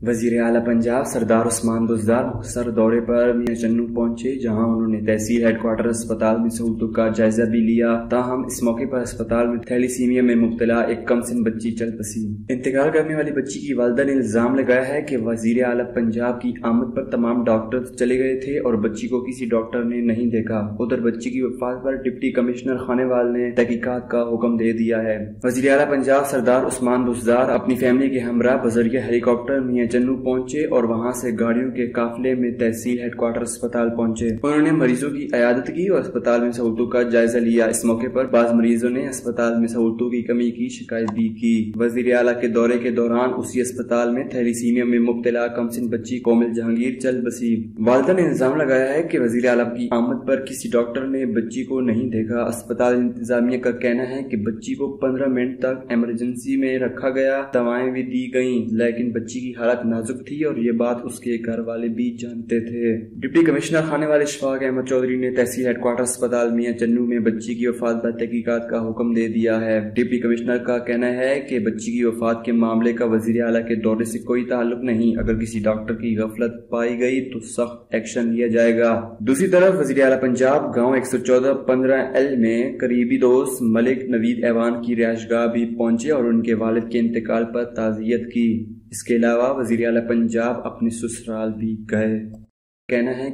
وزیر اعلیٰ پنجاب سردار عثمان بزدار مختصر دورے پر میاں چنوں پہنچے، جہاں انہوں نے تحصیل ہیڈ کوارٹر اسپتال میں سہولتوں کا جائزہ بھی لیا۔ تاہم اس موقع پر اسپتال میں تھیلیسیمیا میں مبتلا ایک کم سن بچی چل بسی۔ انتقال کرنے والی بچی کی والدہ نے الزام لگایا ہے کہ وزیر اعلیٰ پنجاب کی آمد پر تمام ڈاکٹر چلے گئے تھے اور بچی کو کسی ڈاکٹر نے نہیں دیکھا۔ ادھر بچی کی وفات پر ڈپٹی کمشنر خانیوال نے تحقیقات کا حکم دے دیا ہے۔ وزیر اعلیٰ پنجاب سردار عثمان بزدار اپنی فیملی کے ہمراہ بذریعہ ہیلی کاپٹر میاں چنوں پہنچے اور وہاں سے گاڑیوں کے قافلے میں تحصیل ہیڈ کوارٹر اسپتال پہنچے۔ انہوں نے مریضوں کی عیادت کی اور اسپتال میں سہولتوں کا جائزہ لیا۔ اس موقع پر بعض مریضوں نے اسپتال میں سہولتوں کی کمی کی شکایت بھی کی۔ وزیر اعلیٰ کے دورے کے دوران اسی اسپتال میں تھیلیسیمیا میں مبتلا کم سن بچی کومل جہانگیر چل بسی۔ والدہ نے الزام لگایا ہے کہ وزیر اعلیٰ کی آمد پر کسی ڈاکٹر نے بچی کو نہیں دیکھا۔ اسپتال انتظامیہ کا کہنا ہے کہ بچی کو 15 منٹ تک ایمرجنسی میں رکھا گیا، دوائیں بھی دی گئیں، لیکن بچی کی حالت نازک تھی اور یہ بات اس کے گھر والے بھی جانتے تھے۔ ڈپٹی کمشنر خانیوال اشفاق احمد چودھری نے تحصیل ہیڈ کوارٹر اسپتال میاں چنوں میں بچی کی وفات پر تحقیقات کا حکم دے دیا ہے۔ ڈپٹی کمشنر کا کہنا ہے کہ بچی کی وفات کے معاملے کا وزیر اعلیٰ کے دورے سے کوئی تعلق نہیں۔ اگر کسی ڈاکٹر کی غفلت پائی گئی تو سخت ایکشن لیا جائے گا۔ دوسری طرف وزیر اعلیٰ پنجاب گاؤں 114-15L میں قریبی دوست ملک نوید ایوان کی رہائش گاہ بھی پہنچے اور ان کے والد کے انتقال پر تعزیت کی۔ اس کے علاوہ وزیر اعلیٰ پنجاب اپنے سسرال بھی گئے۔ کہنا ہے